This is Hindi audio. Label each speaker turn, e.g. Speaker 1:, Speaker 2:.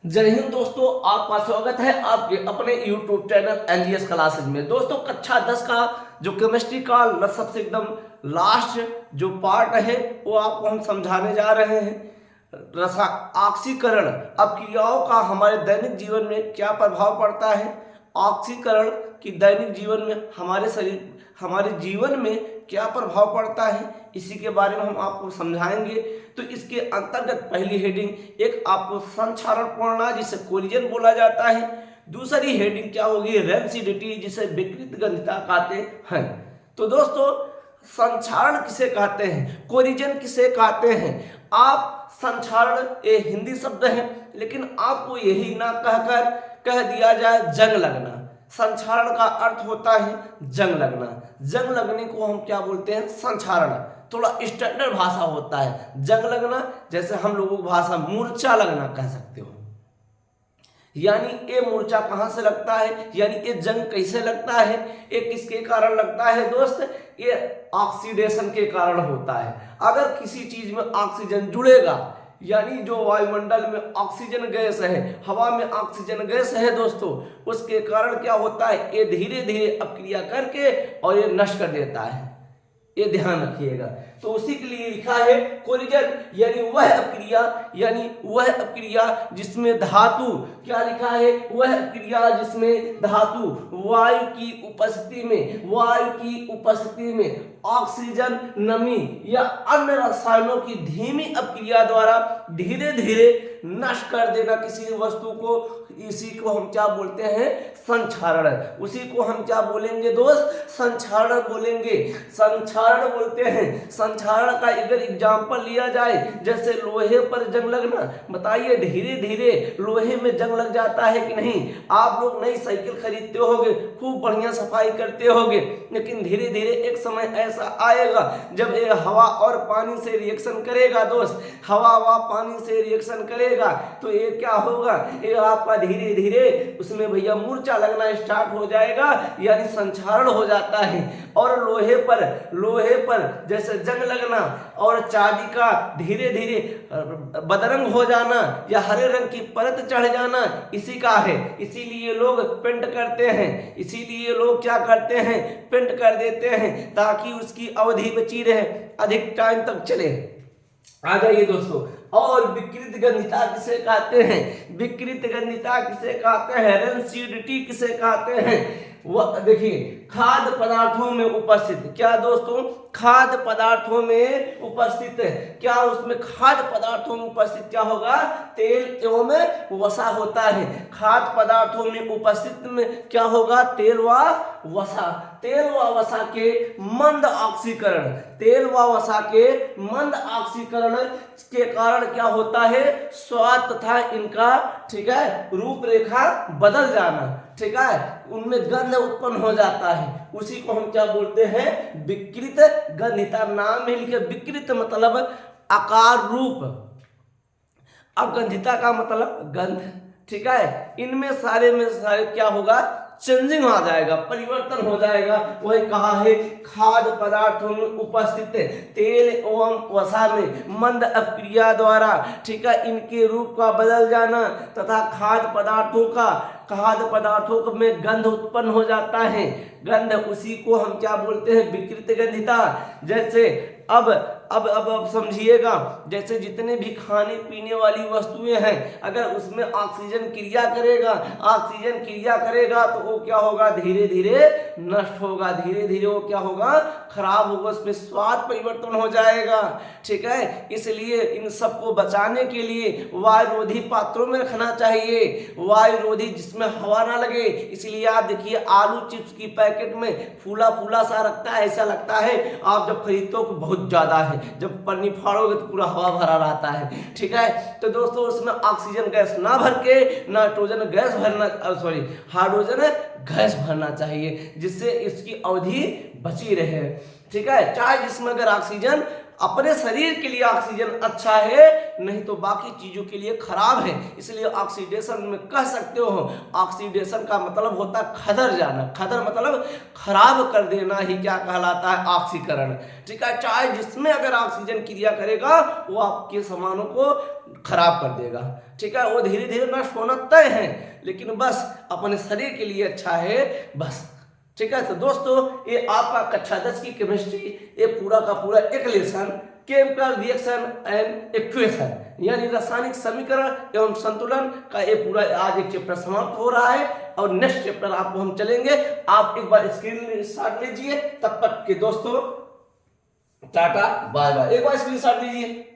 Speaker 1: जय हिंद दोस्तों, आपका स्वागत है आपके अपने YouTube चैनल एनजीएस क्लासेज में। दोस्तों कक्षा 10 का जो केमिस्ट्री का सबसे एकदम लास्ट जो पार्ट है वो आपको हम समझाने जा रहे हैं। रसा ऑक्सीकरण अपक्रियाओं का हमारे दैनिक जीवन में क्या प्रभाव पड़ता है, ऑक्सीकरण की दैनिक जीवन में हमारे जीवन में क्या प्रभाव पड़ता है, इसी के बारे में हम आपको समझाएंगे। तो इसके अंतर्गत पहली हेडिंग एक आपको संक्षारण पूर्णा जिसे कोलिजन बोला जाता है। दूसरी हेडिंग क्या होगी, रेमसिडिटी जिसे विकृत गंधिता कहते हैं। तो दोस्तों संक्षारण किसे कहते हैं, कोलिजन किसे कहते हैं। आप संक्षारण ये हिंदी शब्द है, लेकिन आपको यही ना कहकर कह दिया जाए जंग लगना। संक्षारण का अर्थ होता है जंग लगना। जंग लगने को हम क्या बोलते हैं, संक्षारण। थोड़ा स्टैंडर्ड भाषा होता है जंग लगना, जैसे हम लोगों की भाषा मूर्छा लगना कह सकते हो। यानी ये मूर्छा कहाँ से लगता है, यानी ये जंग कैसे लगता है, ये किसके कारण लगता है दोस्त, ये ऑक्सीडेशन के कारण होता है। अगर किसी चीज में ऑक्सीजन जुड़ेगा, यानी जो वायुमंडल में ऑक्सीजन गैस है, हवा में ऑक्सीजन गैस है दोस्तों, उसके कारण क्या होता है, ये धीरे धीरे अपक्रिया करके और ये नष्ट कर देता है। ये ध्यान रखिएगा। तो उसी के लिए लिखा है कोलिजन, यानी वह अपक्रिया जिसमें धातु, क्या लिखा है, वह अपक्रिया जिसमें धातु वायु की उपस्थिति में ऑक्सीजन, नमी या अन्य रसायनों की धीमी अपक्रिया द्वारा धीरे धीरे नष्ट कर देना किसी वस्तु को, इसी को हम क्या बोलते हैं, संक्षारण। उसी को हम क्या बोलेंगे दोस्त, संक्षारण बोलेंगे, संक्षारण बोलते हैं। संक्षारण का अगर एग्जाम्पल लिया जाए, जैसे लोहे पर जंग लगना, बताइए धीरे धीरे लोहे में जंग लग जाता है कि नहीं। आप लोग नई साइकिल खरीदते होगे, खूब बढ़िया सफाई करते होगे, लेकिन धीरे धीरे एक समय ऐसा आएगा जब ये हवा और पानी से रिएक्शन करेगा दोस्त, हवा व पानी से रिएक्शन करेगा तो ये क्या होगा, ये आपका धीरे धीरे उसमें भैया मूर्छा लगना स्टार्ट हो जाएगा, यानी संक्षारण हो जाता है। और लोहे पर जैसे जंग लगना और चांदी का धीरे धीरे बदरंग हो जाना या हरे रंग की परत चढ़ जाना, इसी का है। इसीलिए लोग पेंट करते हैं, इसीलिए लोग क्या करते हैं, पेंट कर देते हैं ताकि उसकी अवधि बची रहे, अधिक टाइम तक चले। आ जाइए दोस्तों। और विकृत गंधिता किसे कहते हैं, विकृत गंधिता किसे कहते हैं, रेमसिडिटी किसे कहते हैं। वह देखिए खाद्य पदार्थों में उपस्थित, क्या दोस्तों, खाद्य पदार्थों में उपस्थित है, क्या उसमें खाद्य पदार्थों में उपस्थित क्या होगा, तेल एवं वसा होता है। खाद्य पदार्थों में उपस्थित में क्या होगा, तेल व वसा। तेल व वसा के मंद ऑक्सीकरण, तेल व वसा के मंद ऑक्सीकरण के कारण क्या होता है, स्वाद तथा इनका ठीक है रूपरेखा बदल जाना, ठीक है, उनमें गंध उत्पन्न हो जाता है। उसी को हम क्या बोलते हैं, विकृत गंधिता। नाम में लिखे विकृत मतलब आकार रूप, अब गंधिता का मतलब गंध, ठीक है। इनमें सारे में सारे क्या होगा, चेंजिंग आ जाएगा, परिवर्तन हो जाएगा। वही कहा है खाद्य पदार्थों में उपस्थित तेल एवं वसा में मंद अपक्रिया द्वारा, ठीक है, इनके रूप का बदल जाना तथा खाद्य पदार्थों में गंध उत्पन्न हो जाता है। गंध, उसी को हम क्या बोलते हैं, विकृत गंधिता। जैसे अब समझिएगा, जैसे जितने भी खाने पीने वाली वस्तुएं हैं, अगर उसमें ऑक्सीजन क्रिया करेगा तो वो क्या होगा, धीरे धीरे नष्ट होगा, धीरे धीरे वो क्या होगा, खराब होगा, उसमें स्वाद परिवर्तन हो जाएगा, ठीक है। इसलिए इन सबको बचाने के लिए वायुरोधी पात्रों में रखना चाहिए, वायुरोधी जिसमें हवा ना लगे। इसलिए आप देखिए आलू चिप्स की पैकेट में फूला फूला सा रखता है, ऐसा लगता है आप जब खरीदते हो बहुत ज्यादा है, जब पन्नी फाड़ोगे तो पूरा हवा भरा रहता है, ठीक है। तो दोस्तों उसमें ऑक्सीजन गैस ना भर के नाइट्रोजन गैस भरना, सॉरी हाइड्रोजन गैस भरना चाहिए, जिससे इसकी अवधि बची रहे, ठीक है। चाहे जिसमें अगर ऑक्सीजन अपने शरीर के लिए ऑक्सीजन अच्छा है, नहीं तो बाकी चीजों के लिए खराब है। इसलिए ऑक्सीडेशन में कह सकते हो, ऑक्सीडेशन का मतलब होता है खदर जाना। खदर मतलब खराब कर देना ही क्या कहलाता है, ऑक्सीकरण। ठीक है, चाहे जिसमें अगर ऑक्सीजन क्रिया करेगा वो आपके सामानों को खराब कर देगा। ठीक है, वो धीरे धीरे नष्ट होना तय है, लेकिन बस अपने शरीर के लिए अच्छा है बस। ठीक है, तो दोस्तों ये आपका कक्षा 10 की केमिस्ट्री, ये पूरा का पूरा एक lesson chemical reaction and equation यानी रासायनिक समीकरण एवं संतुलन का ये पूरा आज एक चैप्टर समाप्त हो रहा है। और नेक्स्ट चैप्टर आपको हम चलेंगे। आप एक बार स्क्रीन शॉट लीजिए, तब तक के दोस्तों टाटा बाय बाय। एक बार स्क्रीन शॉट लीजिए।